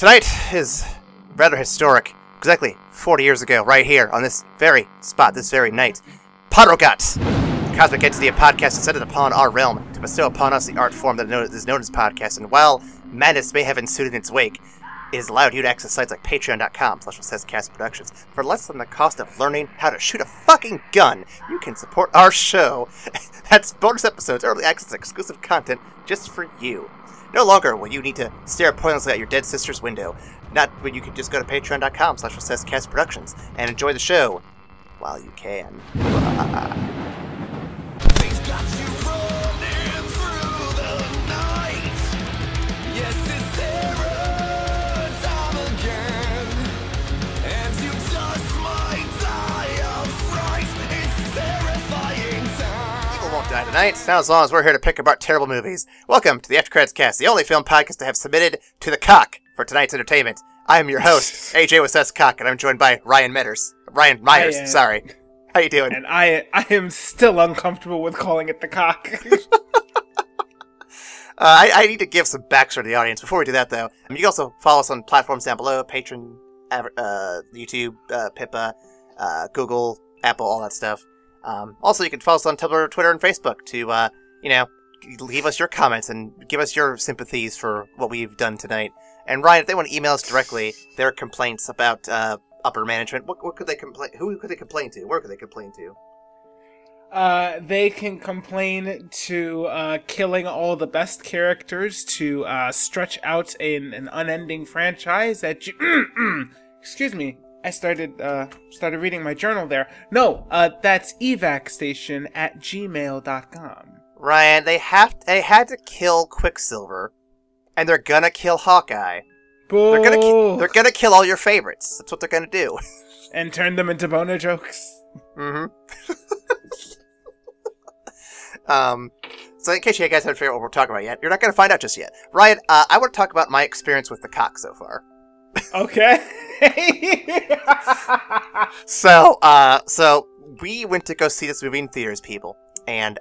Tonight is rather historic. Exactly 40 years ago, right here, on this very spot, this very night, Podrogot, the cosmic entity of podcast, descended upon our realm to bestow upon us the art form that is known as podcast. And while madness may have ensued in its wake, it has allowed you to access sites like patreon.com/obsessedcast productions. For less than the cost of learning how to shoot a fucking gun, you can support our show. That's bonus episodes, early access, exclusive content just for you. No longer will you need to stare pointlessly at your dead sister's window. Not when you can just go to patreon.com/obsessedcast productions and enjoy the show while you can. Die tonight, now as long as we're here to pick apart terrible movies. Welcome to the After Credits Cast, the only film podcast to have submitted to the cock for tonight's entertainment. I am your host, AJ with S. Cock, and I'm joined by Ryan Myers, sorry. How you doing? And I am still uncomfortable with calling it the cock. I need to give some backstory to the audience. Before we do that, though, you can also follow us on platforms down below, Patreon, YouTube, Pippa, Google, Apple, all that stuff. Also, you can follow us on Tumblr, Twitter, and Facebook to, leave us your comments and give us your sympathies for what we've done tonight. And Ryan, if they want to email us directly their complaints about upper management, what could they complain? Who could they complain to? Where could they complain to? They can complain to killing all the best characters, to stretch out an unending franchise that excuse me. I started reading my journal there. No, that's evacstation@gmail.com. Ryan, they had to kill Quicksilver, and they're gonna kill Hawkeye. Boo! They're gonna kill all your favorites. That's what they're gonna do. And turn them into boner jokes. Mm-hmm. So in case you guys haven't figured out what we're talking about yet, you're not gonna find out just yet. Ryan, I want to talk about my experience with the cock so far. Okay. So we went to go see this movie in theaters, people, and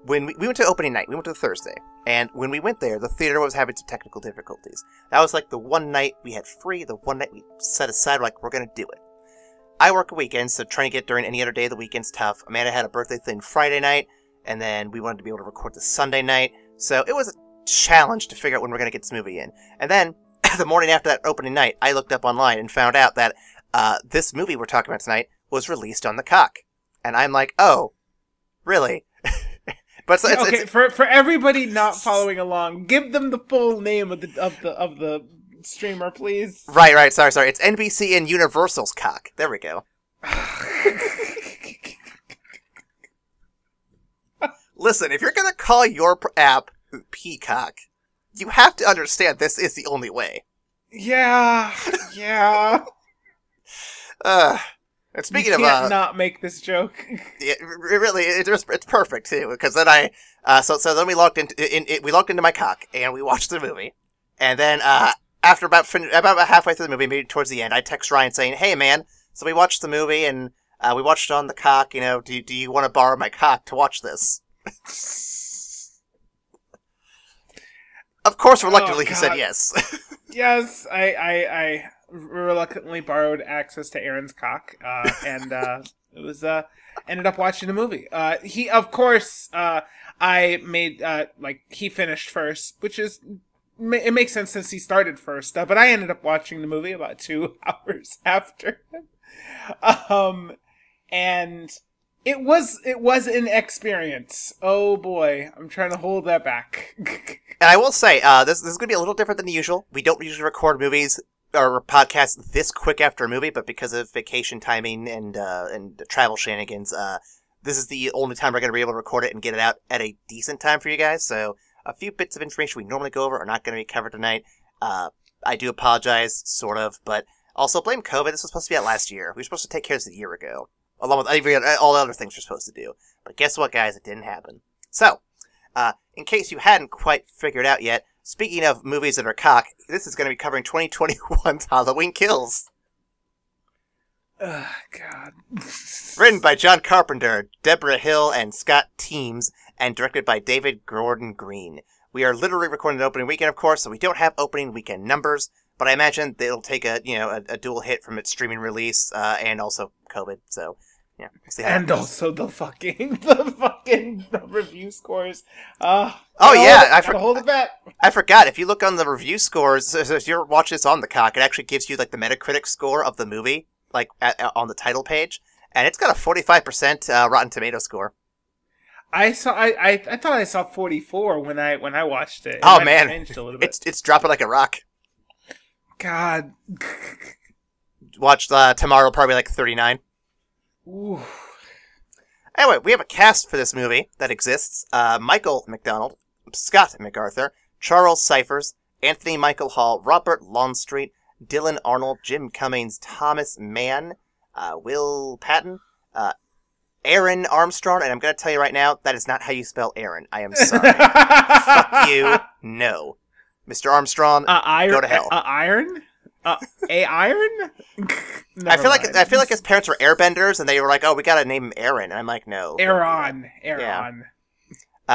when we went to opening night, we went to Thursday, and when we went there, the theater was having some technical difficulties. That was like the one night we had free, the one night we set aside, we're gonna do it. I work a weekend, so trying to get during any other day of the weekend's tough. Amanda had a birthday thing Friday night, and then we wanted to be able to record the Sunday night, so it was a challenge to figure out when we're gonna get this movie in. And then the morning after that opening night, I looked up online and found out that this movie we're talking about tonight was released on the cock, and I'm like, oh, really? But it's for everybody not following along, give them the full name of the streamer, please. Right. Sorry. It's NBC and Universal's cock. There we go. Listen, if you're gonna call your app Peacock, you have to understand this is the only way. Yeah. And speaking you can't of not make this joke. It's perfect too, because then so then we logged into my cock and we watched the movie, and then after about halfway through the movie, maybe towards the end, I text Ryan saying, "Hey man, so we watched the movie and we watched it on the cock. Do you want to borrow my cock to watch this?" Of course, reluctantly, he said yes. Yes, I reluctantly borrowed access to Aaron's cock, and it was ended up watching the movie. He, of course, I made he finished first, which is it makes sense since he started first. But I ended up watching the movie about 2 hours after him, and it was an experience. Oh boy, I'm trying to hold that back. And I will say, this is going to be a little different than usual. We don't usually record movies or podcasts this quick after a movie, but because of vacation timing and travel shenanigans, this is the only time we're going to be able to record it and get it out at a decent time for you guys. So a few bits of information we normally go over are not going to be covered tonight. I do apologize, sort of, but also blame COVID. This was supposed to be out last year. We were supposed to take care of this a year ago, along with all the other things we're supposed to do. But guess what, guys? It didn't happen. So, in case you hadn't quite figured out yet, speaking of movies that are cock, this is going to be covering 2021's Halloween Kills. God. Written by John Carpenter, Deborah Hill, and Scott Teems, and directed by David Gordon Green. We are literally recording an opening weekend, of course, so we don't have opening weekend numbers, but I imagine it'll take a dual hit from its streaming release and also COVID. So yeah, we'll see how And also the fucking review scores. Gotta hold it back. I forgot. If you look on the review scores, so if you're watching this on the cock, it actually gives you like the Metacritic score of the movie, like on the title page, and it's got a 45% Rotten Tomato score. I thought I saw 44 when I watched it. Oh man, changed a little bit. It's dropping like a rock. God. Watch tomorrow, probably like 39. Ooh. Anyway, we have a cast for this movie that exists. Michael McDonald, Scott MacArthur, Charles Cyphers, Anthony Michael Hall, Robert Longstreet, Dylan Arnold, Jim Cummings, Thomas Mann, Will Patton, Aaron Armstrong, and I'm going to tell you right now, that is not how you spell Aaron. I am sorry. Fuck you. No. Mr. Armstrong, go to hell. Iron? Iron? I feel like his parents were airbenders, and they were like, "Oh, we gotta name him Aaron." And I'm like, "No." Aaron. Yeah.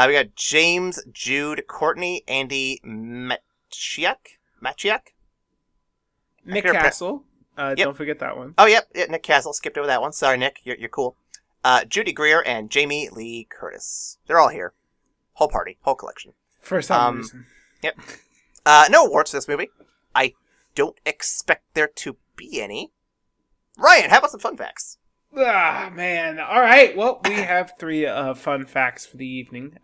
We got James, Jude, Courtney, Andy Machiak. Nick Castle. Don't forget that one. Oh, yep, Nick Castle. Skipped over that one. Sorry, Nick. You're cool. Judy Greer and Jamie Lee Curtis. They're all here. Whole party. Whole collection. For some reason. Yep. No awards for this movie. I don't expect there to be any. Ryan, how about some fun facts? Ah, man. All right. Well, we have 3 fun facts for the evening.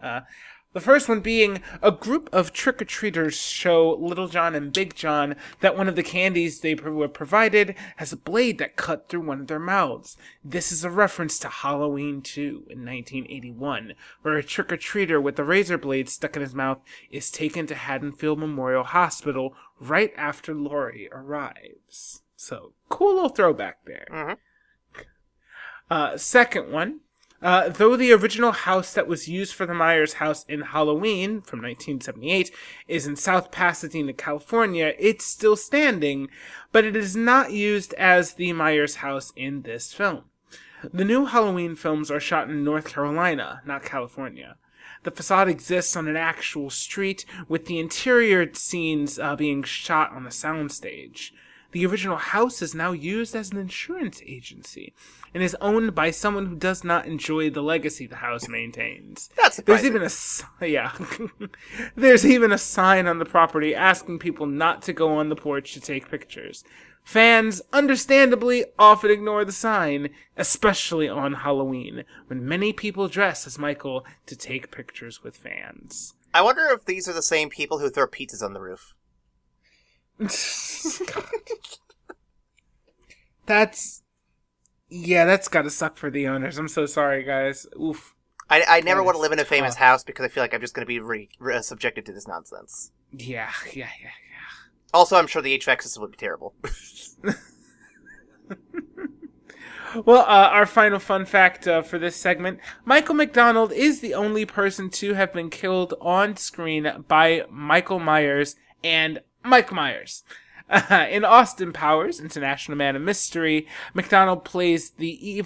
The first one being a group of trick-or-treaters show Little John and Big John that one of the candies they were provided has a blade that cut through one of their mouths. This is a reference to Halloween 2 in 1981, where a trick-or-treater with a razor blade stuck in his mouth is taken to Haddonfield Memorial Hospital right after Laurie arrives. So, cool little throwback there. Mm-hmm. Second one. Though the original house that was used for the Myers house in Halloween from 1978 is in South Pasadena, California, it's still standing, but it is not used as the Myers house in this film. The new Halloween films are shot in North Carolina, not California. The facade exists on an actual street, with the interior scenes being shot on a soundstage. The original house is now used as an insurance agency and is owned by someone who does not enjoy the legacy the house maintains. That's surprising. There's even a sign on the property asking people not to go on the porch to take pictures. Fans, understandably, often ignore the sign, especially on Halloween, when many people dress as Michael to take pictures with fans. I wonder if these are the same people who throw pizzas on the roof. That's gotta suck for the owners. I'm so sorry, guys. Oof. I never want to live in a famous house because I feel like I'm just going to be subjected to this nonsense. Yeah. Also, I'm sure the HVAC system would be terrible. Well, our final fun fact for this segment. Michael McDonald is the only person to have been killed on screen by Michael Myers and Mike Myers. In Austin Powers, International Man of Mystery, McDonald plays the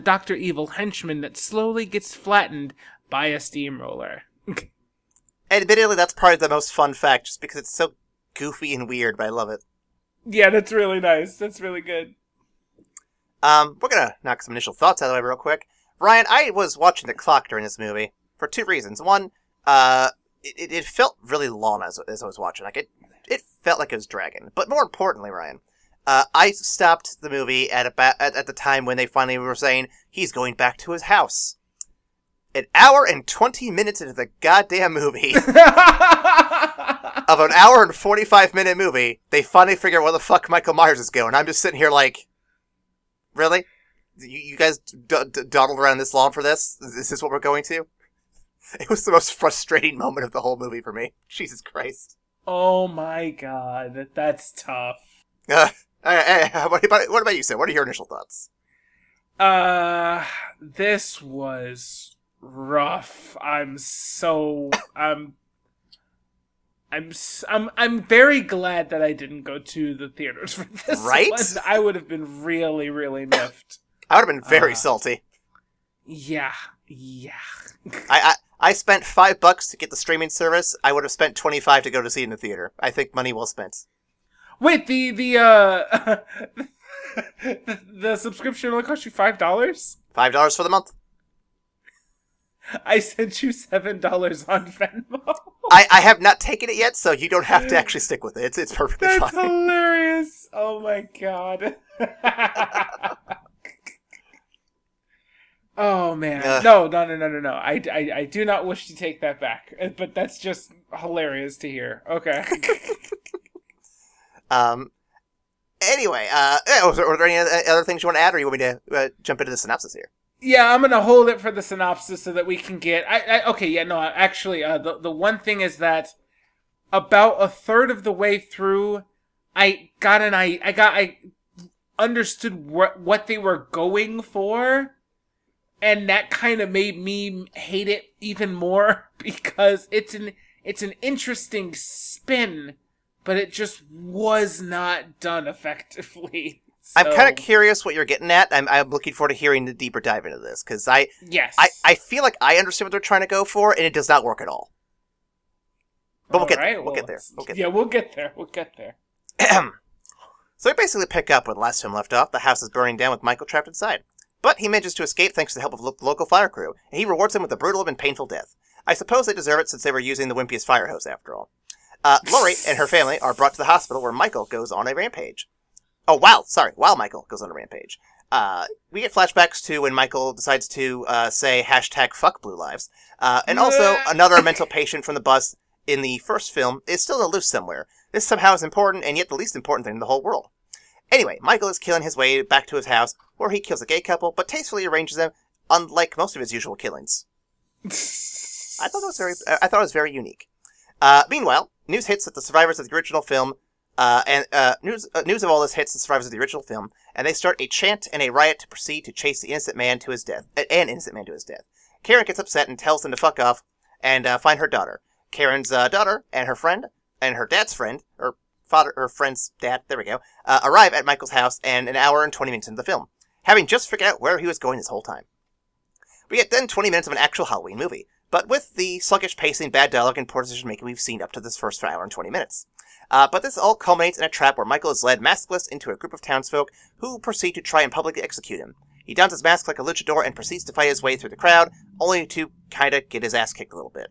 Dr. Evil henchman that slowly gets flattened by a steamroller. Admittedly, that's probably the most fun fact, just because it's so goofy and weird, but I love it. Yeah, that's really nice. That's really good. We're gonna knock some initial thoughts out of the way real quick. Ryan, I was watching the clock during this movie for 2 reasons. One, it felt really long as I was watching. Like it felt like it was dragging. But more importantly, Ryan, I stopped the movie at the time when they finally were saying he's going back to his house. An hour and 20 minutes into the goddamn movie of an hour and 45-minute movie, they finally figure out where the fuck Michael Myers is going. I'm just sitting here like, really? You guys dawdled around this long for this? Is this what we're going to? It was the most frustrating moment of the whole movie for me. Jesus Christ. Oh my god, that's tough. What about you, Sam? What are your initial thoughts? This was rough. I'm very glad that I didn't go to the theaters for this right? one. I would have been really, really miffed. I would have been very salty. Yeah. I spent $5 to get the streaming service. I would have spent $25 to go to see it in the theater. I think money well spent. Wait, the subscription only cost you $5? $5 for the month. I sent you $7 on Venmo. I have not taken it yet, so you don't have to actually stick with it. It's perfectly fine. That's hilarious. Oh my god. Oh man. No. I do not wish to take that back. But that's just hilarious to hear. Okay. Anyway, are there any other things you want to add, or you want me to jump into the synopsis here? Yeah, I'm gonna hold it for the synopsis so that we can get. Actually, the one thing is that about a third of the way through, I understood what they were going for, and that kind of made me hate it even more because it's an interesting spin, but it just was not done effectively. So, I'm kind of curious what you're getting at. I'm looking forward to hearing the deeper dive into this, because I feel like I understand what they're trying to go for, and it does not work at all. But we'll get there. We'll get there. So we basically pick up where the last film left off. The house is burning down with Michael trapped inside. But he manages to escape thanks to the help of the local fire crew, and he rewards them with a brutal and painful death. I suppose they deserve it since they were using the wimpiest fire hose after all. Lori and her family are brought to the hospital where Michael goes on a rampage. While Michael goes on a rampage. We get flashbacks to when Michael decides to say #FuckBlueLives. And also, another mental patient from the bus in the first film is still aloof somewhere. This somehow is important, and yet the least important thing in the whole world. Anyway, Michael is killing his way back to his house, where he kills a gay couple, but tastefully arranges them, unlike most of his usual killings. I thought it was very unique. Meanwhile, news hits that the survivors of the original film news of all this hits the survivors of the original film, and they start a chant and a riot to proceed to chase the innocent man to his death. Karen gets upset and tells them to fuck off and find her daughter. Karen's daughter and her friend and her dad's friend, or friend's dad, there we go, arrive at Michael's house and an hour and 20 minutes into the film, having just figured out where he was going this whole time. We get then 20 minutes of an actual Halloween movie, but with the sluggish pacing, bad dialogue, and poor decision-making we've seen up to this first hour and 20 minutes. But this all culminates in a trap where Michael is led maskless into a group of townsfolk who proceed to try and publicly execute him. He dons his mask like a luchador and proceeds to fight his way through the crowd, only to kinda get his ass kicked a little bit.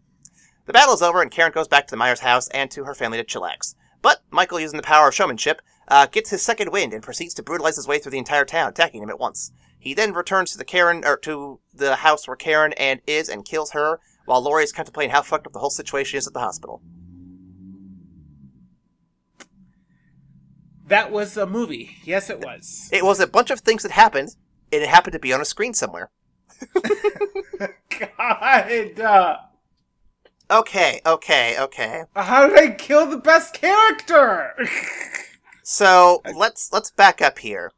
The battle is over and Karen goes back to the Myers house and to her family to chillax. But Michael, using the power of showmanship, gets his second wind and proceeds to brutalize his way through the entire town, attacking him at once. He then returns to the house where Karen is and kills her, while Laurie is contemplating how fucked up the whole situation is at the hospital. That was a movie. Yes, it was. It was a bunch of things that happened, and it happened to be on a screen somewhere. God. Okay. How did I kill the best character? So, let's back up here.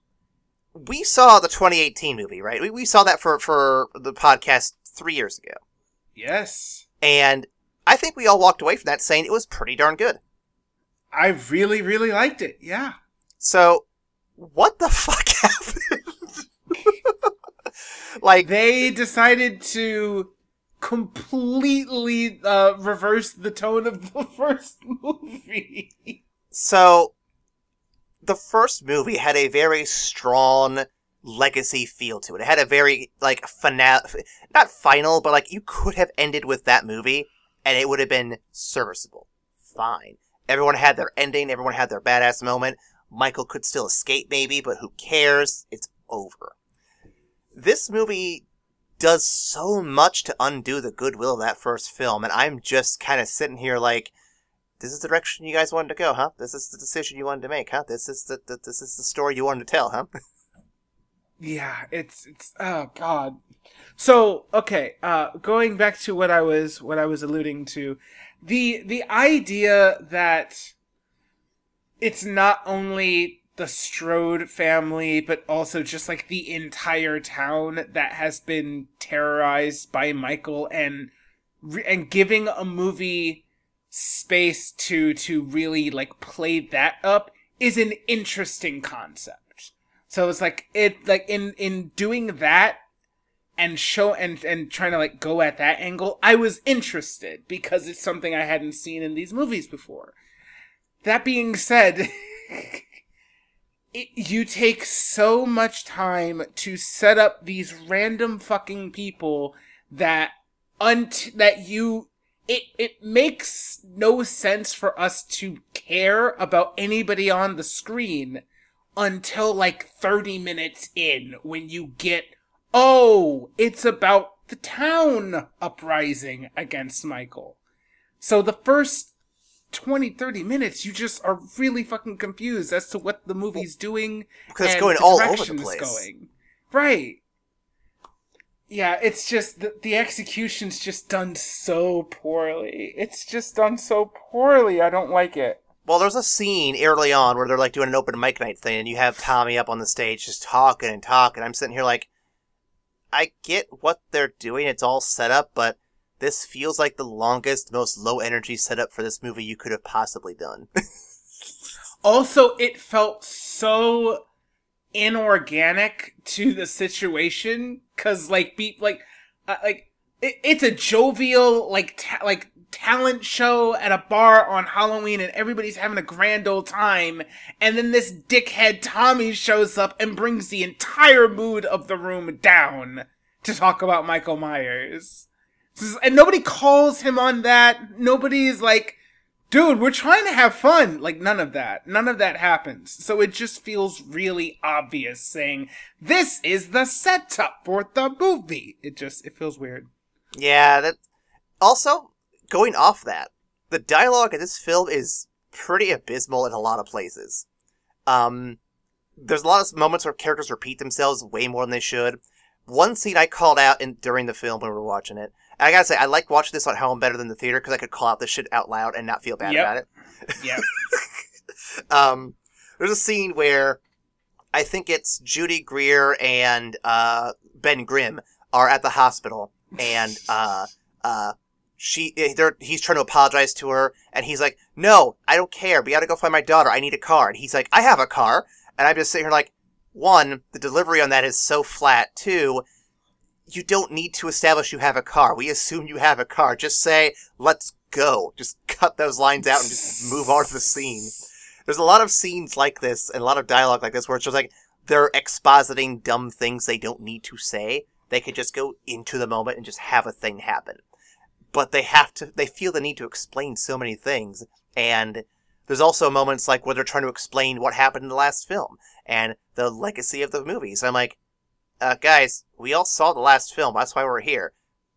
We saw the 2018 movie, right? We saw that for the podcast 3 years ago. Yes. And I think we all walked away from that saying it was pretty darn good. I really, really liked it, yeah. So, what the fuck happened? Like, they decided to completely reverse the tone of the first movie. So, the first movie had a very strong legacy feel to it. It had a very, like, not final, but, like, you could have ended with that movie, and it would have been serviceable. Fine. Everyone had their ending, everyone had their badass moment. Michael could still escape, maybe, but who cares? It's over. This movie does so much to undo the goodwill of that first film, and I'm just kind of sitting here like, this is the direction you guys wanted to go, huh? This is the decision you wanted to make, huh? This is the story you wanted to tell, huh? Yeah, it's oh god. So, okay, going back to what I was alluding to, the idea that it's not only the Strode family, but also just like the entire town that has been terrorized by Michael, and giving a movie space to really like play that up is an interesting concept. So it's like in doing that and and trying to like go at that angle, I was interested because it's something I hadn't seen in these movies before. That being said, You take so much time to set up these random fucking people that it makes no sense for us to care about anybody on the screen until like 30 minutes in, when you get, oh, it's about the town uprising against Michael. So the first 20, 30 minutes, you just are really fucking confused as to what the movie's doing. Because it's going all over the place. Going. Right. Yeah, it's just, the execution's just done so poorly. It's just done so poorly, I don't like it. Well, there's a scene early on where they're like doing an open mic night thing, and you have Tommy up on the stage just talking and talking. I'm sitting here like, I get what they're doing, it's all set up, but this feels like the longest, most low-energy setup for this movie you could have possibly done. Also, it felt so inorganic to the situation, because it's a jovial talent show at a bar on Halloween, and everybody's having a grand old time, and then this dickhead Tommy shows up and brings the entire mood of the room down to talk about Michael Myers. And nobody calls him on that. Nobody's like, dude, we're trying to have fun. Like, none of that happens. So it just feels really obvious saying, this is the setup for the movie. It feels weird. Yeah, that. Also, going off that, the dialogue in this film is pretty abysmal in a lot of places. There's a lot of moments where characters repeat themselves way more than they should. One scene I called out during the film when we were watching it. And I gotta say, I liked watching this at home better than the theater because I could call out this shit out loud and not feel bad about it. Yep. There's a scene where I think it's Judy Greer and Ben Grimm are at the hospital, and he's trying to apologize to her, and he's like, "No, I don't care. We gotta go find my daughter. I need a car." And he's like, "I have a car." And I'm just sitting here like, one, the delivery on that is so flat. Two, you don't need to establish you have a car. We assume you have a car. Just say, let's go. Just cut those lines out and just move on to the scene. There's a lot of scenes like this and a lot of dialogue like this where it's just like they're expositing dumb things they don't need to say. They could just go into the moment and just have a thing happen. But they feel the need to explain so many things. And there's also moments like where they're trying to explain what happened in the last film and the legacy of the movies. I'm like, guys, we all saw the last film. That's why we're here.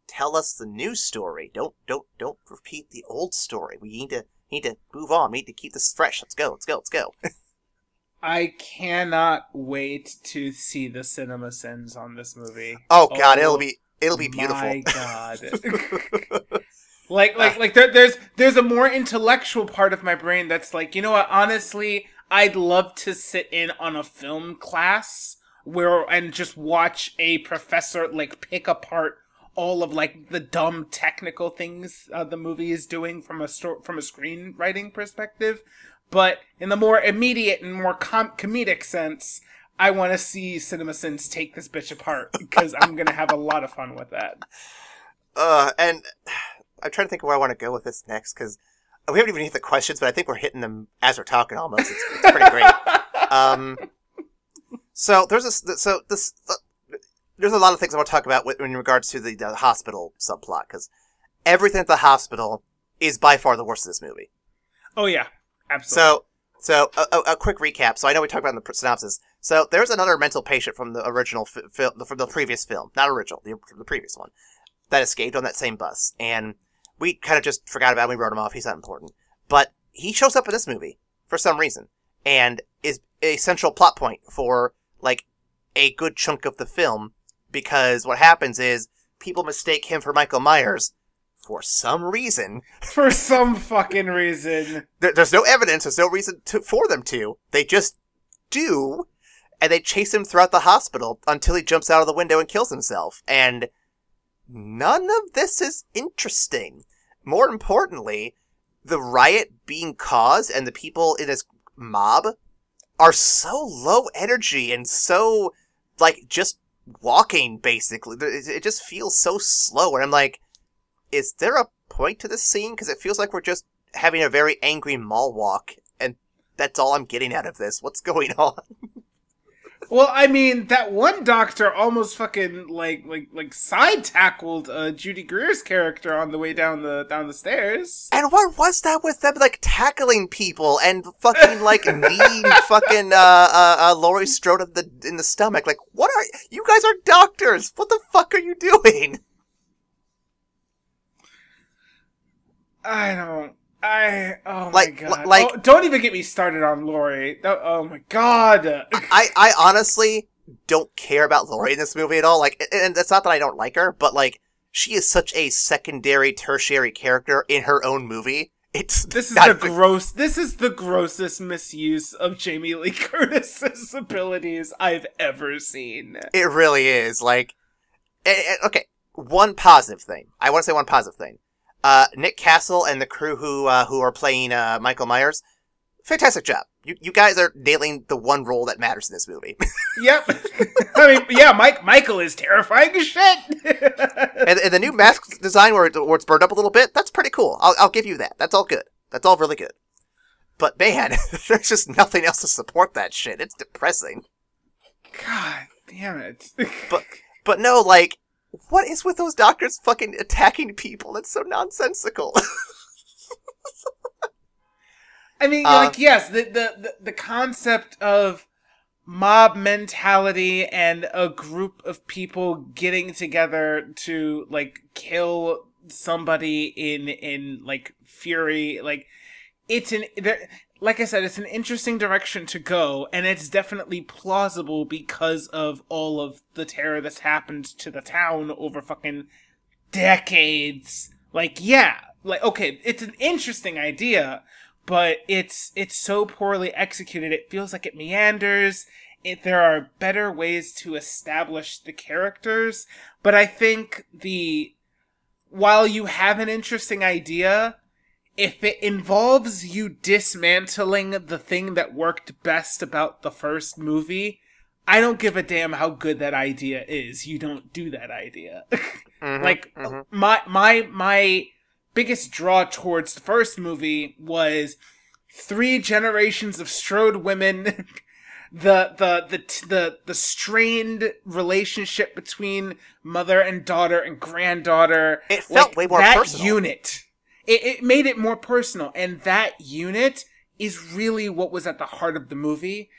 Tell us the new story. Don't repeat the old story. We need to move on. We need to keep this fresh. Let's go. I cannot wait to see the CinemaSins on this movie. Oh God, it'll be beautiful. My God. There's a more intellectual part of my brain that's like, you know what? Honestly, I'd love to sit in on a film class and just watch a professor pick apart all of the dumb technical things the movie is doing from a screenwriting perspective. But in the more immediate and more comedic sense, I want to see CinemaSins take this bitch apart because I'm gonna have a lot of fun with that. And I'm trying to think of where I want to go with this next because we haven't even hit the questions, but I think we're hitting them as we're talking almost. It's pretty great. So there's a lot of things I want to talk about in regards to the hospital subplot, because everything at the hospital is by far the worst of this movie. Oh yeah, absolutely. So a quick recap. So I know we talked about it in the synopsis. So there's another mental patient from the original from the previous film, not original, the previous one, that escaped on that same bus, and we kind of just forgot about him. We wrote him off. He's not important, but he shows up in this movie for some reason and is a central plot point for a good chunk of the film, because what happens is people mistake him for Michael Myers for some reason. For some fucking reason. There's no evidence. There's no reason for them to. They just do, and they chase him throughout the hospital until he jumps out of the window and kills himself. And none of this is interesting. More importantly, the riot being caused and the people in this mob are so low energy and so, just walking, basically. It just feels so slow, and I'm like, is there a point to this scene? Because it feels like we're just having a very angry mall walk, and that's all I'm getting out of this. What's going on? Well, I mean, that one doctor almost fucking side tackled Judy Greer's character on the way down the stairs. And what was that with them like tackling people and fucking like kneeing fucking Laurie Strode in the stomach? Like, what are you guys are doctors? What the fuck are you doing? Oh my god! Don't even get me started on Laurie. Oh my god! I honestly don't care about Laurie in this movie at all. Like, and it's not that I don't like her, but like, she is such a secondary, tertiary character in her own movie. This is the grossest misuse of Jamie Lee Curtis's abilities I've ever seen. It really is. Like, okay, one positive thing. I want to say one positive thing. Nick Castle and the crew who are playing Michael Myers, fantastic job. You guys are nailing the one role that matters in this movie. Yep. I mean, yeah, Michael is terrifying as shit. and the new mask design where it's burned up a little bit, that's pretty cool. I'll give you that. That's all good. That's all really good. But man, there's just nothing else to support that shit. It's depressing. God damn it. But no, like, what is with those doctors fucking attacking people? That's so nonsensical. I mean, like, yes, the concept of mob mentality and a group of people getting together to like kill somebody in like fury, like like I said, it's an interesting direction to go, and it's definitely plausible because of all of the terror that's happened to the town over fucking decades. Like, yeah, like, okay, it's an interesting idea, but it's so poorly executed. It feels like it meanders. There are better ways to establish the characters, but I think while you have an interesting idea, if it involves you dismantling the thing that worked best about the first movie, I don't give a damn how good that idea is. You don't do that idea. My biggest draw towards the first movie was 3 generations of Strode women, the strained relationship between mother and daughter and granddaughter. It felt way more personal. That unit. It made it more personal, and that unit is really what was at the heart of the movie.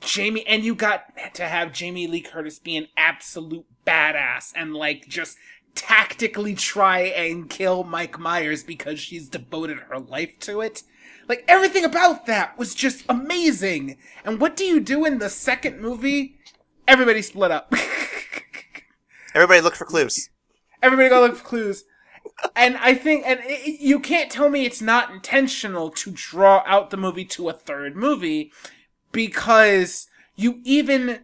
Jamie, and you got to have Jamie Lee Curtis be an absolute badass and like just tactically try and kill Mike Myers because she's devoted her life to it. Like, everything about that was just amazing. And what do you do in the second movie? Everybody split up. Everybody look for clues. Everybody go look for clues. And I think, you can't tell me it's not intentional to draw out the movie to a third movie, because you even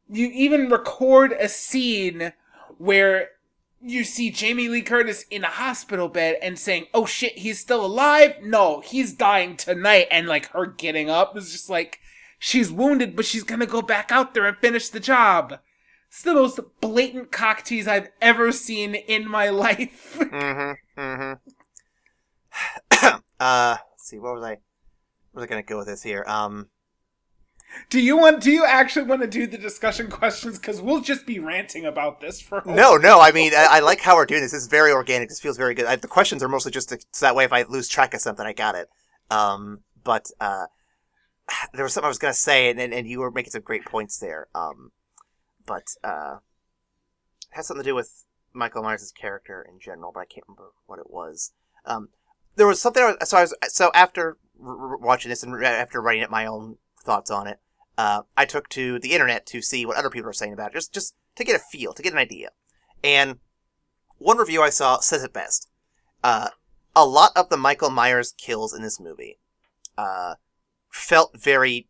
record a scene where you see Jamie Lee Curtis in a hospital bed and saying, "Oh shit, he's still alive? No, he's dying tonight." And like her getting up is just like, she's wounded, but she's gonna go back out there and finish the job. It's the most blatant cock tease I've ever seen in my life. Let's see, where was I gonna go with this here? Do you actually want to do the discussion questions? Because we'll just be ranting about this for a while. No, I mean, I like how we're doing this. This is very organic. This feels very good. The questions are mostly just so that way if I lose track of something, I got it. But there was something I was gonna say, and you were making some great points there. But it has something to do with Michael Myers' character in general, but I can't remember what it was. There was something. So after watching this and after writing up my own thoughts on it, I took to the internet to see what other people are saying about it, just to get a feel, to get an idea. And one review I saw says it best. A lot of the Michael Myers kills in this movie felt very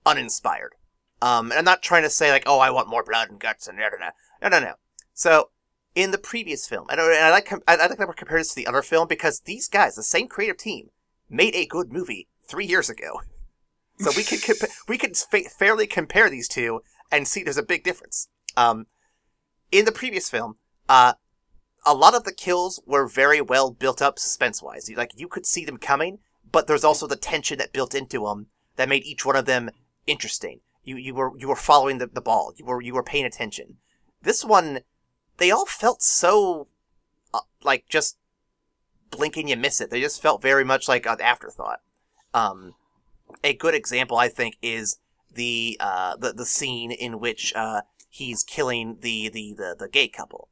uninspired. And I'm not trying to say, like, oh, I want more blood and guts and no. So, in the previous film, and I like that we're comparing this to the other film, because these guys, the same creative team, made a good movie 3 years ago. So we can fairly compare these two and see there's a big difference. In the previous film, a lot of the kills were very well built up suspense-wise. Like, you could see them coming, but there's also the tension that built into them that made each one of them interesting. You were following the ball. You were paying attention. This one, they all felt so like just blink and you miss it. They just felt very much like an afterthought. A good example, I think, is the scene in which he's killing the gay couple,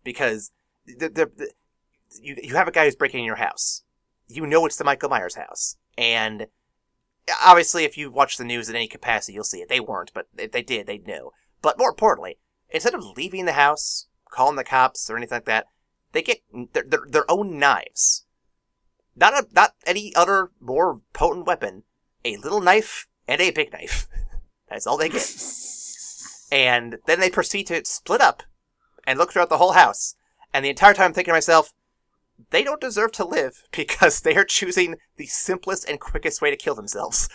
because you have a guy who's breaking in your house. You know it's the Michael Myers house, and obviously, if you watch the news in any capacity, you'll see it. They weren't, but if they did, they'd know. But more importantly, instead of leaving the house, calling the cops or anything like that, they get their own knives. Not any other more potent weapon. A little knife and a big knife. That's all they get. And then they proceed to split up and look throughout the whole house. And the entire time I'm thinking to myself, they don't deserve to live because they are choosing the simplest and quickest way to kill themselves.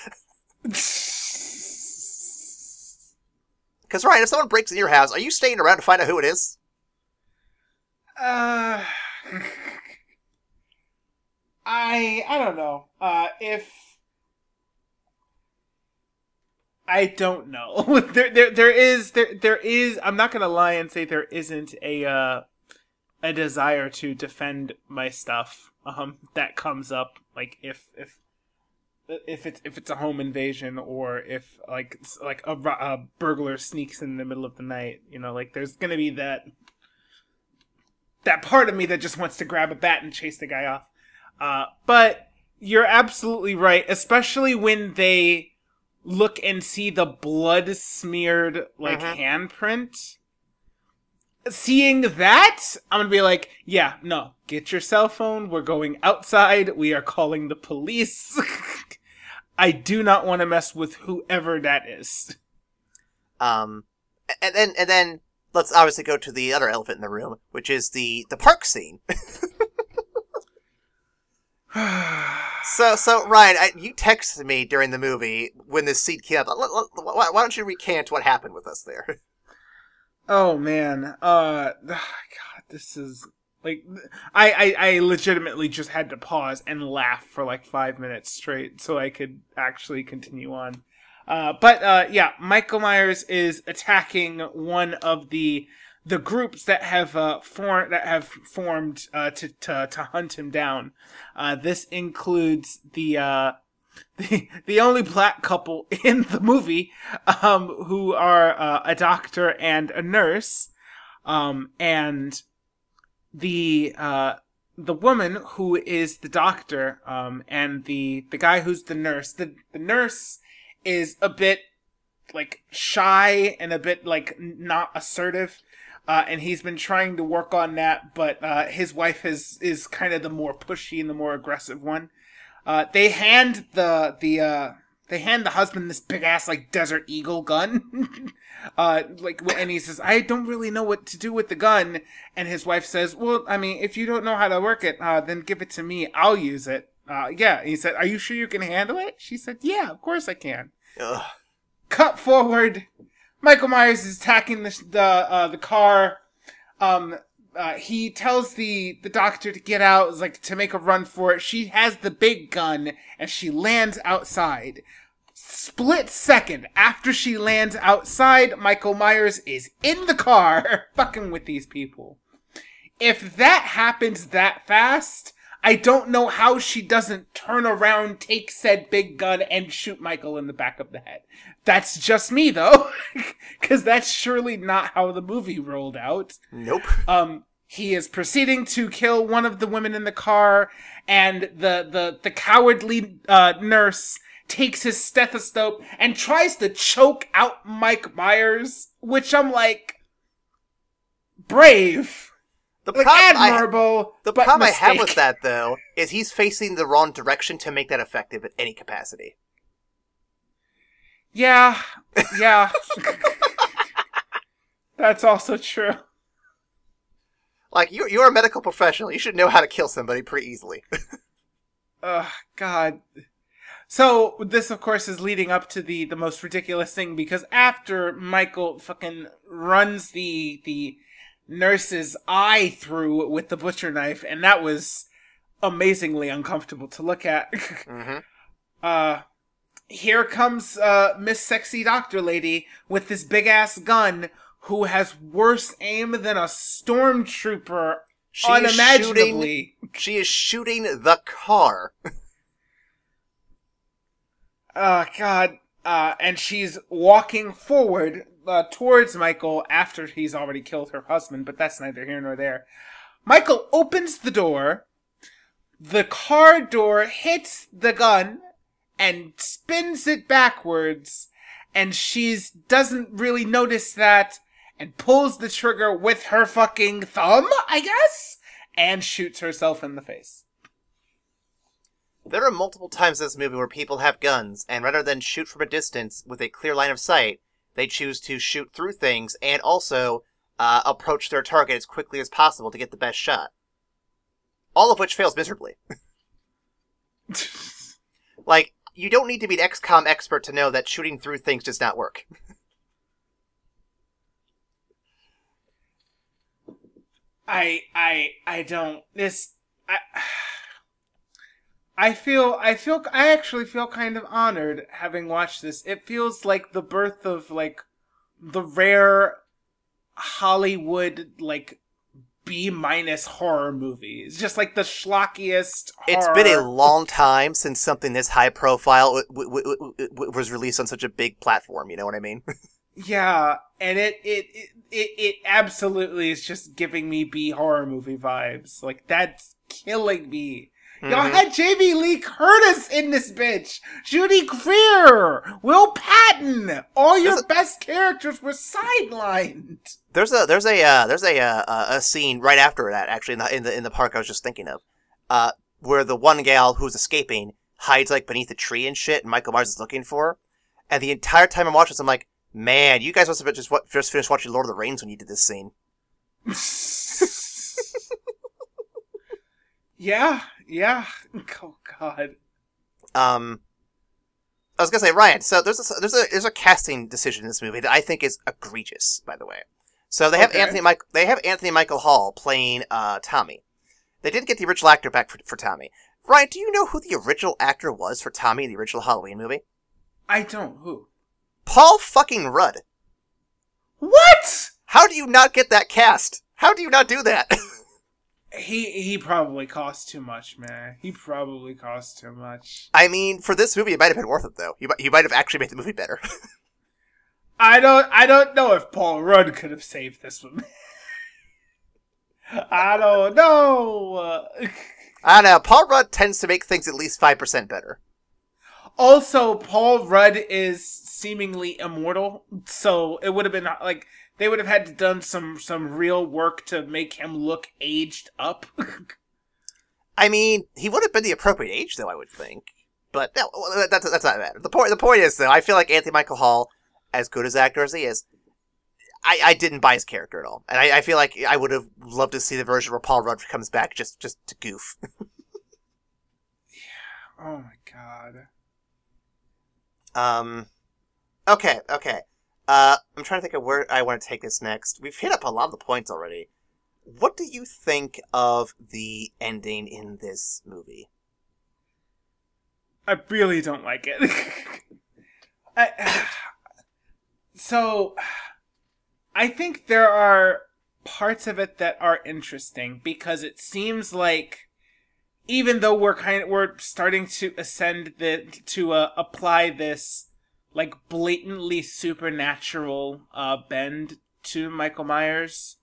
Because, Ryan, if someone breaks in your house, are you staying around to find out who it is? I don't know. If I don't know. there is. I'm not gonna lie and say there isn't a desire to defend my stuff. That comes up like if it's a home invasion or if like a burglar sneaks in the middle of the night. You know, like there's gonna be that part of me that just wants to grab a bat and chase the guy off. But you're absolutely right, especially when they look and see the blood-smeared, handprint. Seeing that, I'm gonna be like, yeah, no, get your cell phone, we're going outside, we are calling the police. I do not want to mess with whoever that is. And then, let's obviously go to the other elephant in the room, which is the park scene. So Ryan, you texted me during the movie when this scene came up. Why don't you recant what happened with us there? Oh man, God, this is like I legitimately just had to pause and laugh for like 5 minutes straight so I could actually continue on. But Michael Myers is attacking one of the groups that have formed to hunt him down. This includes the only black couple in the movie, who are a doctor and a nurse, and the woman who is the doctor, and the guy who's the nurse. The nurse is a bit like shy and a bit like not assertive. And he's been trying to work on that, but his wife is kind of the more pushy and the more aggressive one. They hand the husband this big ass like Desert Eagle gun, and he says, "I don't really know what to do with the gun." And his wife says, "Well, I mean, if you don't know how to work it, then give it to me. I'll use it." Yeah. He said, "Are you sure you can handle it?" She said, "Yeah, of course I can." Ugh. Cut forward. Michael Myers is attacking the car. He tells the doctor to get out, like to make a run for it. She has the big gun and she lands outside. Split second after she lands outside, Michael Myers is in the car fucking with these people. If that happens that fast, I don't know how she doesn't turn around, take said big gun, and shoot Michael in the back of the head. That's just me, though, because that's surely not how the movie rolled out. Nope. He is proceeding to kill one of the women in the car, and the cowardly nurse takes his stethoscope and tries to choke out Mike Myers, which I'm like, brave. Admirable. The problem I have with that, though, is he's facing the wrong direction to make that effective in any capacity. Yeah. That's also true. Like, you're a medical professional. You should know how to kill somebody pretty easily. God. So, this, of course, is leading up to the most ridiculous thing, because after Michael fucking runs the nurse's eye through with the butcher knife, and that was amazingly uncomfortable to look at. Mm-hmm. Here comes Miss Sexy Doctor Lady with this big-ass gun who has worse aim than a stormtrooper unimaginably. She is shooting the car. Oh, God. And she's walking forward towards Michael after he's already killed her husband, but that's neither here nor there. Michael opens the door. The car door hits the gun and spins it backwards, and she doesn't really notice that and pulls the trigger with her fucking thumb, I guess, and shoots herself in the face. There are multiple times in this movie where people have guns, and rather than shoot from a distance with a clear line of sight, they choose to shoot through things and also approach their target as quickly as possible to get the best shot. All of which fails miserably. Like, you don't need to be an XCOM expert to know that shooting through things does not work. I actually feel kind of honored having watched this. It feels like the birth of, like, the rare Hollywood, like, B- horror movie. It's just like the schlockiest horror. It's been a long time since something this high profile was released on such a big platform, you know what I mean? Yeah, and it absolutely is just giving me B horror movie vibes. Like, that's killing me. Mm-hmm. Y'all had Jamie Lee Curtis in this bitch, Judy Greer, Will Patton. All your best characters were sidelined. There's a scene right after that, actually, in the park I was just thinking of, where the one gal who's escaping hides like beneath a tree and shit, and Michael Myers is looking for her. And the entire time I'm watching this, I'm like, man, you guys must have just finished watching Lord of the Rings when you did this scene. Yeah. Oh God. I was gonna say, Ryan. So there's a casting decision in this movie that I think is egregious. By the way, so they have Anthony Michael Hall playing Tommy. They didn't get the original actor back for Tommy. Ryan, do you know who the original actor was for Tommy in the original Halloween movie? I don't. Who? Paul fucking Rudd. What? How do you not get that cast? How do you not do that? He probably cost too much, man. He probably cost too much. I mean, for this movie, it might have been worth it, though. You might have actually made the movie better. I don't know if Paul Rudd could have saved this one. I don't know. I don't know. Paul Rudd tends to make things at least 5% better. Also, Paul Rudd is seemingly immortal, so it would have been like they would have had to done some real work to make him look aged up. I mean, he would have been the appropriate age, though, I would think. But no, that's not matter. The point is, though, I feel like Anthony Michael Hall, as good as actor as he is, I didn't buy his character at all, and I feel like I would have loved to see the version where Paul Rudd comes back just to goof. Yeah. Oh my God. Okay. I'm trying to think of where I want to take this next. We've hit up a lot of the points already. What do you think of the ending in this movie? I really don't like it. So, I think there are parts of it that are interesting because it seems like even though we're starting to apply this like blatantly supernatural bend to Michael Myers,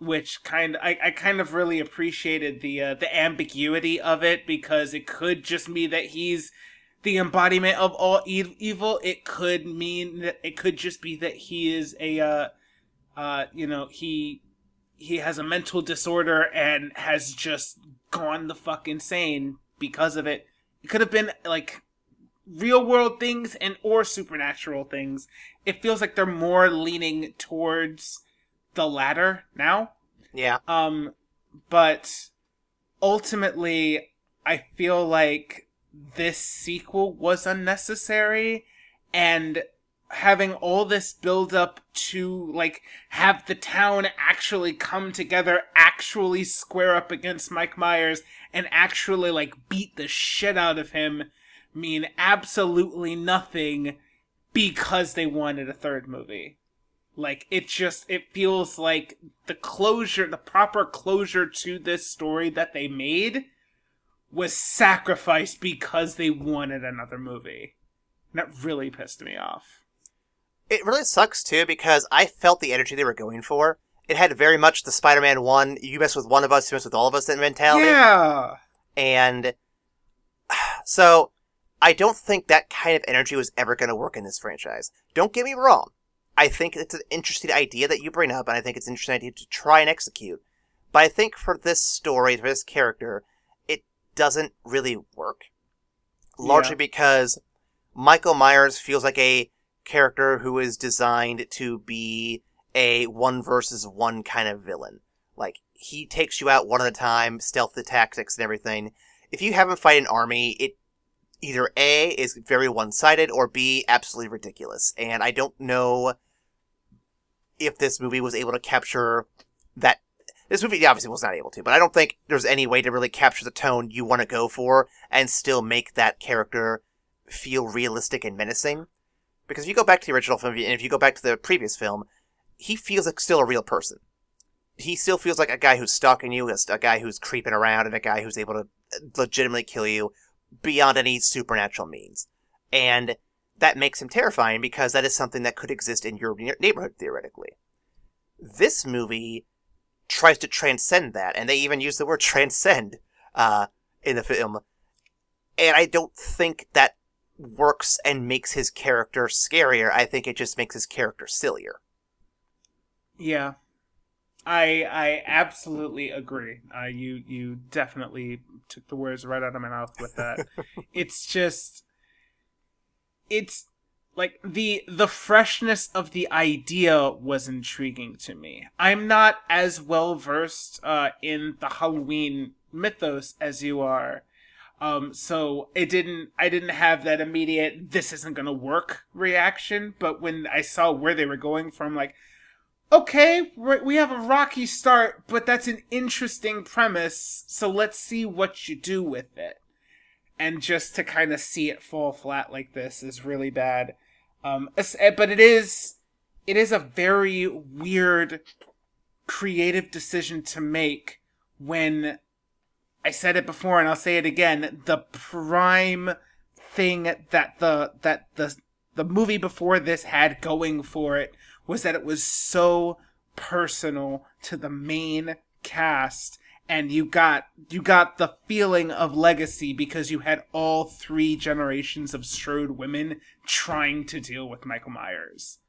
which I kind of really appreciated the ambiguity of it because it could just mean that he's the embodiment of all evil. It could mean that it could just be that he is he has a mental disorder and has just gone the fuck insane because of it. It could have been like real world things and or supernatural things. It feels like they're more leaning towards the latter now. Yeah. But ultimately, I feel like this sequel was unnecessary, and having all this build up to, like, have the town actually come together, actually square up against Mike Myers, and actually, like, beat the shit out of him mean absolutely nothing because they wanted a third movie. Like, it feels like the proper closure to this story that they made was sacrificed because they wanted another movie. And that really pissed me off. It really sucks, too, because I felt the energy they were going for. It had very much the Spider-Man 1, you mess with one of us, you mess with all of us mentality. Yeah! And so, I don't think that kind of energy was ever going to work in this franchise. Don't get me wrong. I think it's an interesting idea that you bring up, and I think it's an interesting idea to try and execute. But I think for this story, for this character, it doesn't really work. Largely because Michael Myers feels like a character who is designed to be a one versus one kind of villain. Like, he takes you out one at a time, stealth the tactics and everything. If you have him fight an army, it either A, is very one-sided, or B, absolutely ridiculous. And I don't know if this movie was able to capture that. This movie obviously was not able to, but I don't think there's any way to really capture the tone you want to go for and still make that character feel realistic and menacing. Because if you go back to the original film, and if you go back to the previous film, he feels like still a real person. He still feels like a guy who's stalking you, a guy who's creeping around, and a guy who's able to legitimately kill you beyond any supernatural means. And that makes him terrifying because that is something that could exist in your neighborhood, theoretically. This movie tries to transcend that, and they even use the word transcend in the film. And I don't think that works and makes his character scarier. I think it just makes his character sillier. Yeah. I absolutely agree. You definitely took the words right out of my mouth with that. It's like the freshness of the idea was intriguing to me. I'm not as well versed in the Halloween mythos as you are. So I didn't have that immediate "this isn't gonna work" reaction, but when I saw where they were going from, like, okay, we have a rocky start, but that's an interesting premise, so let's see what you do with it. And just to kind of see it fall flat like this is really bad. But it is a very weird creative decision to make when, I said it before and I'll say it again, the prime thing that the movie before this had going for it was that it was so personal to the main cast, and you got the feeling of legacy because you had all three generations of Strode women trying to deal with Michael Myers.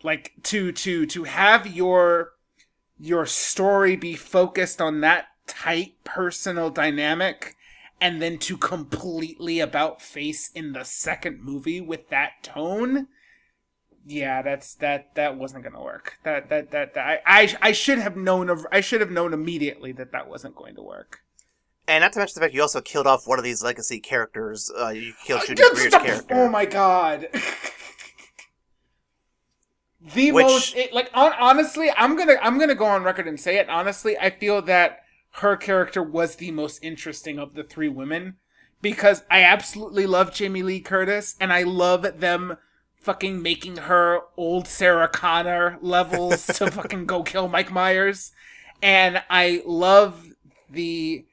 Like, to have your story be focused on that tight personal dynamic, and then to completely about face in the second movie with that tone. Yeah, that wasn't gonna work. I should have known immediately that wasn't going to work. And not to mention the fact you also killed off one of these legacy characters. You killed Judy Greer's character. Oh my god! Honestly, I'm gonna go on record and say it. Honestly, I feel that her character was the most interesting of the three women because I absolutely love Jamie Lee Curtis and I love them fucking making her old Sarah Connor levels to fucking go kill Mike Myers. And I love the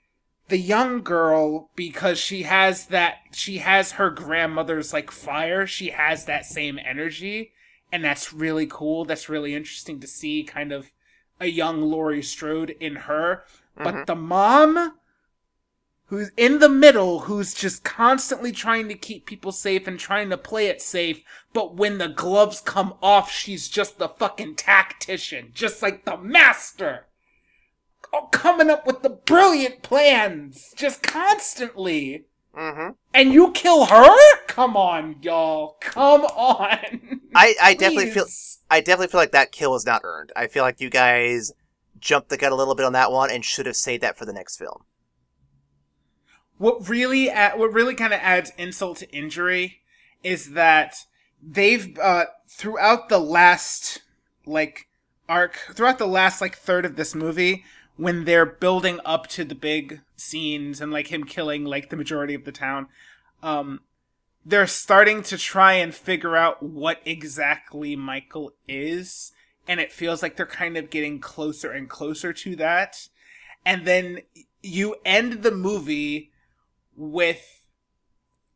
young girl because she has her grandmother's like fire. She has that same energy. And that's really cool. That's really interesting to see kind of a young Laurie Strode in her. Mm-hmm. But the mom, who's in the middle, who's just constantly trying to keep people safe and trying to play it safe, but when the gloves come off, she's just the fucking tactician, just like the master. Oh, coming up with the brilliant plans, just constantly. Mm-hmm. And you kill her? Come on, y'all. Come on. I definitely feel like that kill was not earned. I feel like you guys jumped the gun a little bit on that one and should have saved that for the next film. What really kind of adds insult to injury is that they've throughout the last throughout the last third of this movie, when they're building up to the big scenes and him killing the majority of the town, they're starting to try and figure out what exactly Michael is, and it feels like they're kind of getting closer and closer to that. And then you end the movie with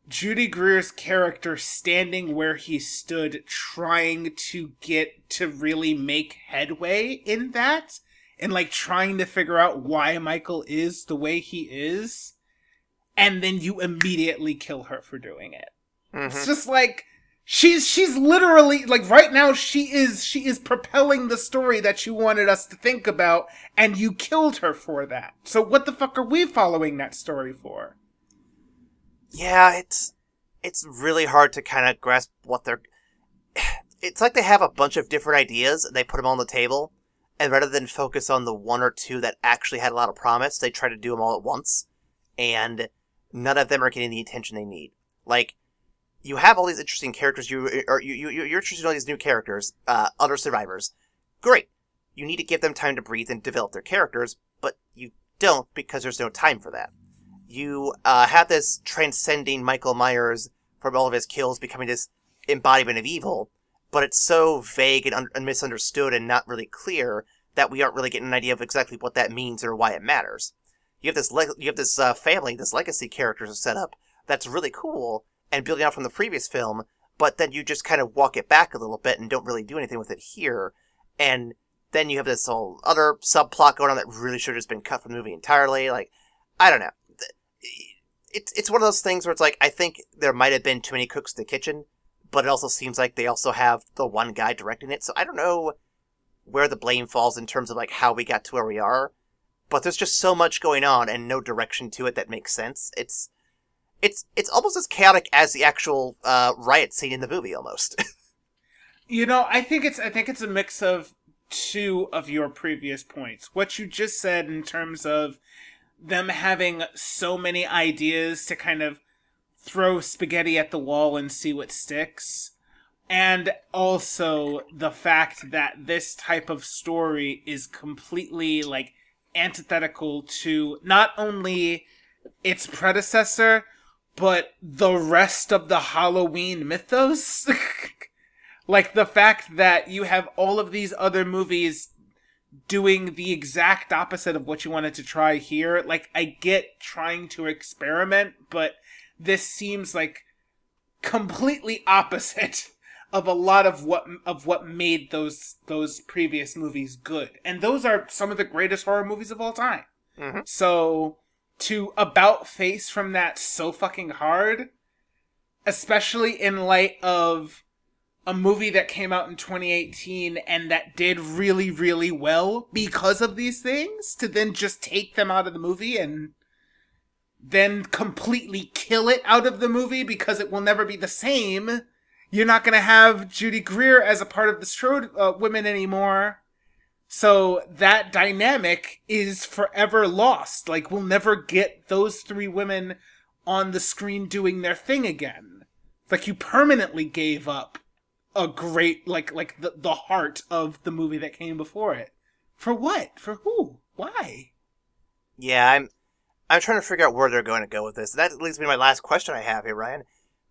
Judy Greer's character standing where he stood, trying to get to really make headway in that, and trying to figure out why Michael is the way he is, and then you immediately kill her for doing it. Mm-hmm. It's just she's literally right now she is propelling the story that you wanted us to think about, and you killed her for that. So what the fuck are we following that story for? Yeah, it's really hard to kind of grasp what they're... It's like they have a bunch of different ideas, and they put them on the table, and rather than focus on the one or two that actually had a lot of promise, they try to do them all at once, and none of them are getting the attention they need. You have all these interesting characters, you're interested in all these new characters, other survivors. Great. You need to give them time to breathe and develop their characters, but you don't because there's no time for that. You have this transcending Michael Myers from all of his kills becoming this embodiment of evil, but it's so vague and misunderstood and not really clear that we aren't really getting an idea of exactly what that means or why it matters. You have this family, this legacy characters set up that's really cool and building out from the previous film, but then you just kind of walk it back a little bit and don't really do anything with it here. And then you have this whole other subplot going on that really should have just been cut from the movie entirely. I don't know. It's one of those things where it's I think there might have been too many cooks in the kitchen, but it also seems like they also have the one guy directing it, so I don't know where the blame falls in terms of how we got to where we are, but there's just so much going on and no direction to it that makes sense. It's almost as chaotic as the actual riot scene in the movie, almost. I think it's a mix of two of your previous points. What you just said in terms of them having so many ideas to kind of throw spaghetti at the wall and see what sticks. And also the fact that this type of story is completely antithetical to not only its predecessor, but the rest of the Halloween mythos. The fact that you have all of these other movies doing the exact opposite of what you wanted to try here. I get trying to experiment, but this seems completely opposite of a lot of what made those previous movies good. And those are some of the greatest horror movies of all time. Mm-hmm. So to about face from that so fucking hard, especially in light of a movie that came out in 2018 and that did really, really well because of these things, to then just take them out of the movie and then completely kill it out of the movie because it will never be the same. You're not going to have Judy Greer as a part of the Strode women anymore. So that dynamic is forever lost. We'll never get those three women on the screen doing their thing again. You permanently gave up a great, the heart of the movie that came before it. For what? For who? Why? Yeah, I'm trying to figure out where they're going to go with this. That leads me to my last question I have here, Ryan.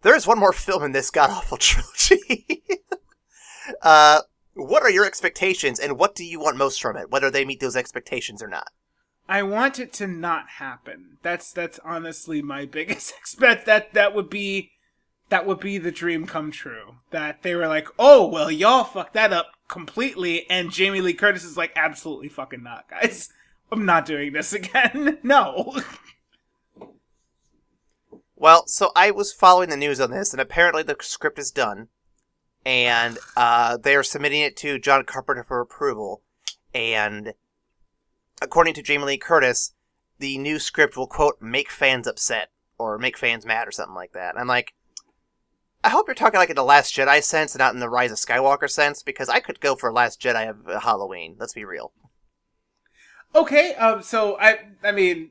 There is one more film in this god-awful trilogy. What are your expectations, and what do you want most from it, whether they meet those expectations or not? I want it to not happen. That's honestly my biggest expect. That would be the dream come true. That they were oh, well, y'all fucked that up completely, and Jamie Lee Curtis is absolutely fucking not, guys. I'm not doing this again. No. Well, so I was following the news on this, and apparently the script is done, and they are submitting it to John Carpenter for approval, and according to Jamie Lee Curtis, the new script will, quote, make fans upset, or make fans mad, or something like that. And I'm I hope you're talking in the Last Jedi sense and not in the Rise of Skywalker sense, because I could go for Last Jedi of Halloween. Let's be real. Okay, so I mean,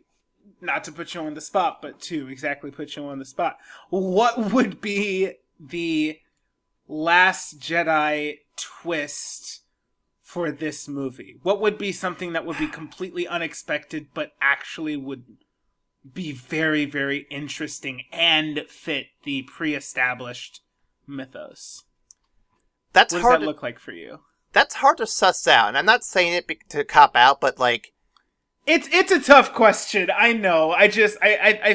not to put you on the spot, but to exactly put you on the spot, what would be the Last Jedi twist for this movie? What would be something that would be completely unexpected, but actually would be very, very interesting and fit the pre-established mythos? What does that look like for you? That's hard to suss out, and I'm not saying it to cop out, but like, it's a tough question. I know. I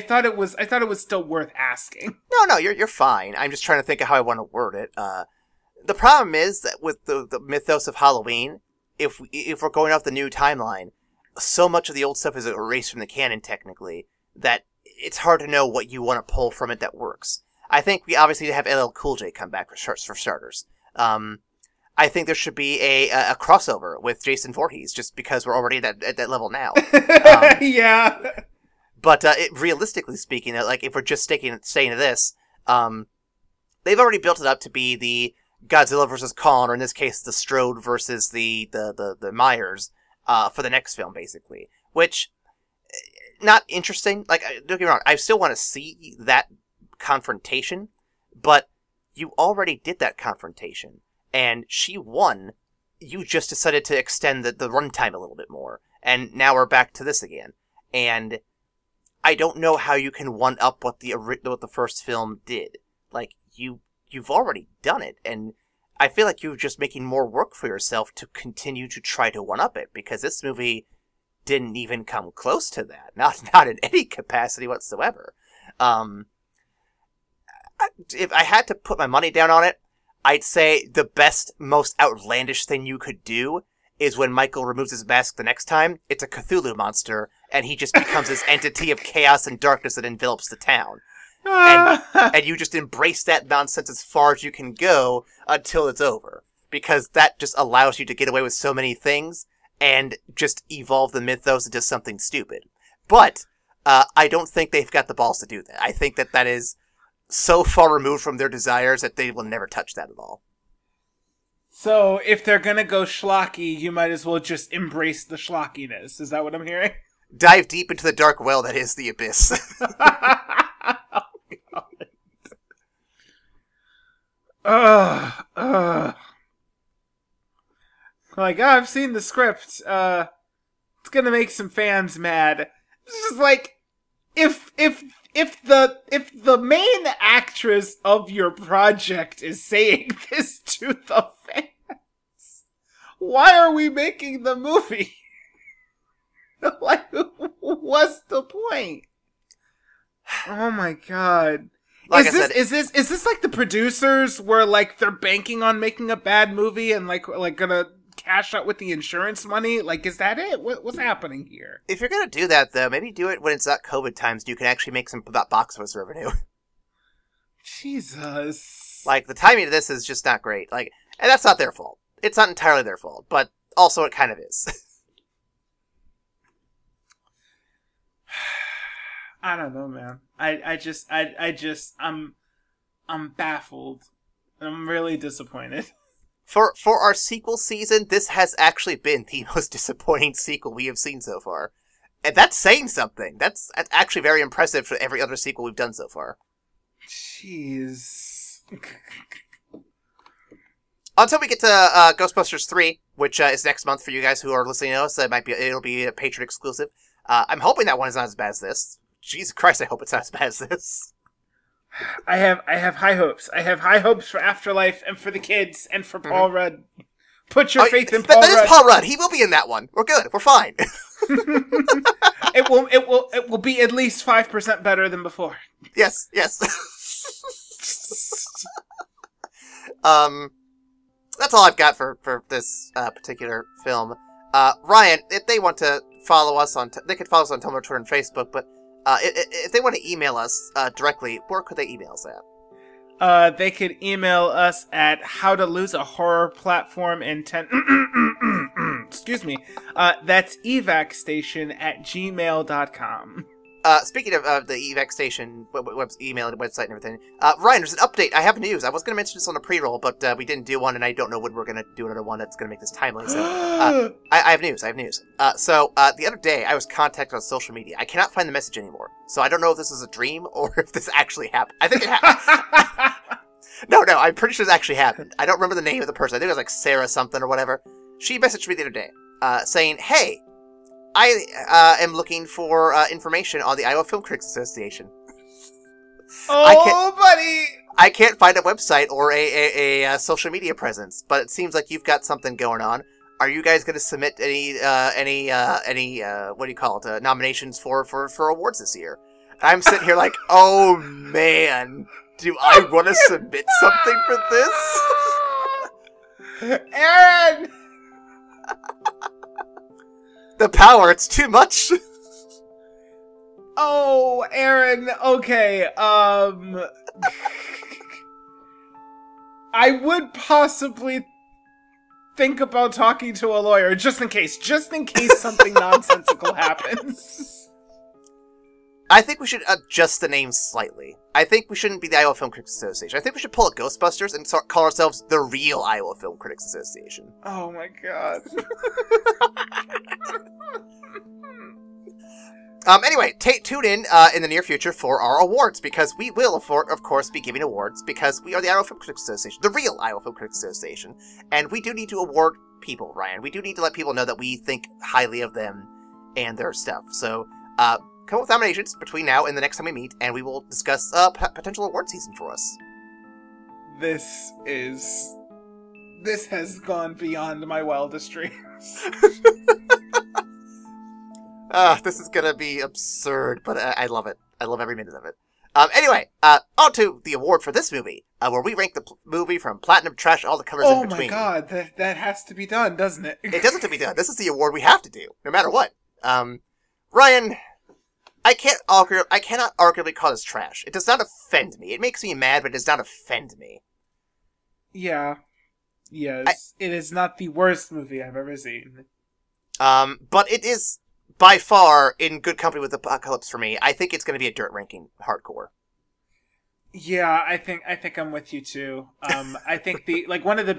thought it was still worth asking. No, you're fine. I'm just trying to think of how I want to word it. The problem is that with the mythos of Halloween, if we're going off the new timeline, so much of the old stuff is erased from the canon technically that it's hard to know what you want to pull from it that works. I think we obviously need to have LL Cool J come back for starters. I think there should be a crossover with Jason Voorhees, just because we're already at that level now. Yeah. But realistically speaking, like if we're just staying to this, they've already built it up to be the Godzilla versus Kong, or in this case, the Strode versus the Myers, for the next film, basically. Which, not interesting. Like, don't get me wrong, I still want to see that confrontation, but you already did that confrontation, and she won. You just decided to extend the runtime a little bit more, and now we're back to this again. And I don't know how you can one-up what the first film did. Like, you've already done it, and I feel like you're just making more work for yourself to continue to try to one-up it, because this movie didn't even come close to that. Not in any capacity whatsoever. If I had to put my money down on it, I'd say the best, most outlandish thing you could do is when Michael removes his mask the next time, it's a Cthulhu monster, and he just becomes this entity of chaos and darkness that envelops the town. And you just embrace that nonsense as far as you can go until it's over. Because that just allows you to get away with so many things and just evolve the mythos into something stupid. But I don't think they've got the balls to do that. I think that is so far removed from their desires that they will never touch that at all. So, if they're gonna go schlocky, you might as well just embrace the schlockiness. Is that what I'm hearing? Dive deep into the dark well that is the abyss. Like, I've seen the script. It's gonna make some fans mad. It's just like, if the main actress of your project is saying this to the fans, why are we making the movie? Like, what's the point? Oh my god. Like is this like the producers were like they're banking on making a bad movie and like gonna cash out with the insurance money? Like, is that it? What's happening here? If you're gonna do that, though, maybe do it when it's not COVID times. You can actually make some box office revenue. Jesus. Like, the timing of this is just not great. Like, and that's not their fault. It's not entirely their fault, but also it kind of is. I don't know, man. I'm baffled. I'm really disappointed. For our sequel season, this has actually been the most disappointing sequel we have seen so far. And that's saying something. That's actually very impressive for every other sequel we've done so far. Jeez. Until we get to Ghostbusters 3, which is next month for you guys who are listening to us. It'll be a Patreon exclusive. I'm hoping that one is not as bad as this. Jesus Christ, I hope it's not as bad as this. I have high hopes. I have high hopes for Afterlife and for the kids and for Paul Rudd. Put your faith in Paul Rudd. That is Paul Rudd. He will be in that one. We're good. We're fine. It will be at least 5% better than before. Yes. That's all I've got for this particular film. Ryan, if they want to follow us they can follow us on Tumblr, Twitter, and Facebook, but if they want to email us directly, where could they email us at? They could email us at howtolosehorrorplatform in 10... excuse me. That's evacstation@gmail.com. Speaking of the evacstation email and website and everything, Ryan, there's an update. I have news. I was going to mention this on a pre-roll, but we didn't do one, and I don't know when we're going to do another one that's going to make this timely. So I have news. So the other day, I was contacted on social media. I cannot find the message anymore, so I don't know if this is a dream or if this actually happened. I think it happened. No, I'm pretty sure this actually happened. I don't remember the name of the person. I think it was like Sarah something or whatever. She messaged me the other day, saying, "Hey, I am looking for information on the Iowa Film Critics Association." Buddy! I can't find a website or a social media presence, but it seems like you've got something going on. Are you guys going to submit any what do you call it, nominations for awards this year? I'm sitting here like, oh man, do I want to submit something for this? Aaron! The power, it's too much. Oh, Aaron, okay, I would possibly think about talking to a lawyer, just in case something nonsensical happens. I think we should adjust the name slightly. I think we shouldn't be the Iowa Film Critics Association. I think we should pull a Ghostbusters and call ourselves the real Iowa Film Critics Association. Oh my god. Anyway, tune in the near future for our awards, because we will, of course, be giving awards, because we are the Iowa Film Critics Association, the real Iowa Film Critics Association, and we do need to award people, Ryan. We do need to let people know that we think highly of them and their stuff. So, come up with nominations between now and the next time we meet, and we will discuss potential award season for us. This has gone beyond my wildest dreams. This is gonna be absurd, but I love it. I love every minute of it. Anyway, on to the award for this movie, where we rank the movie from platinum trash all the colors in between. Oh my god, that has to be done, doesn't it? It doesn't have to be done. This is the award we have to do, no matter what. Ryan, I cannot arguably call this trash. It does not offend me. It makes me mad, but it does not offend me. Yeah. Yes. It is not the worst movie I've ever seen. But it is by far in good company with Apocalypse for me. I think it's going to be a dirt ranking hardcore. Yeah, I think I'm with you too. I think one of the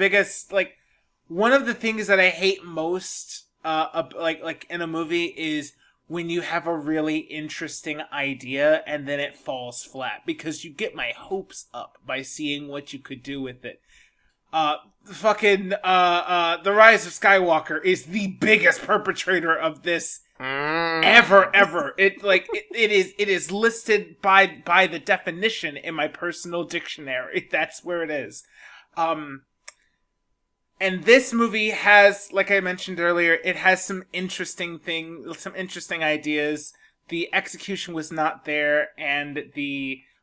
things that I hate most, in a movie is when you have a really interesting idea and then it falls flat, because you get my hopes up by seeing what you could do with it. The Rise of Skywalker is the biggest perpetrator of this ever. It is listed by the definition in my personal dictionary. That's where it is. And this movie has, like I mentioned earlier, it has some interesting ideas. The execution was not there, and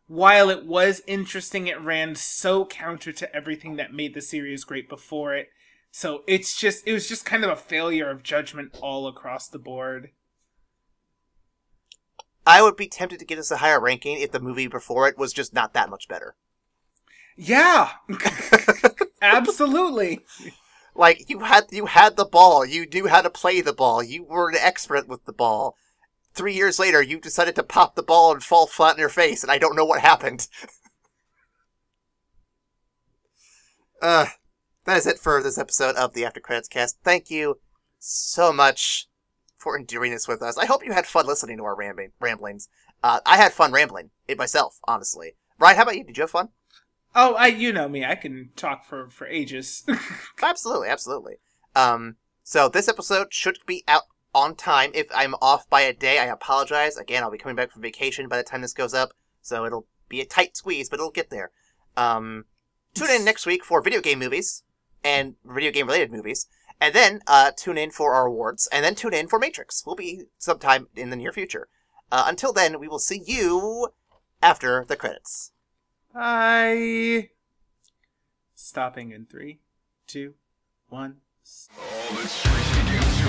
while it was interesting, it ran so counter to everything that made the series great before it. So it was just kind of a failure of judgment all across the board. I would be tempted to give this a higher ranking if the movie before it was just not that much better. Yeah, absolutely. Like, you had the ball. You knew how to play the ball. You were an expert with the ball. 3 years later, you decided to pop the ball and fall flat in your face, and I don't know what happened. That is it for this episode of the After Credits Cast. Thank you so much for enduring this with us. I hope you had fun listening to our ramblings. I had fun rambling it myself, honestly. Ryan, how about you? Did you have fun? Oh, you know me. I can talk for ages. Absolutely. So this episode should be out on time. If I'm off by a day, I apologize. Again, I'll be coming back from vacation by the time this goes up, so it'll be a tight squeeze, but it'll get there. Tune in next week for video game movies and video game related movies, and then tune in for our awards, and then tune in for Matrix. We'll be sometime in the near future. Until then, we will see you after the credits. Bye. Stopping in 3, 2, 1. All this trace begins.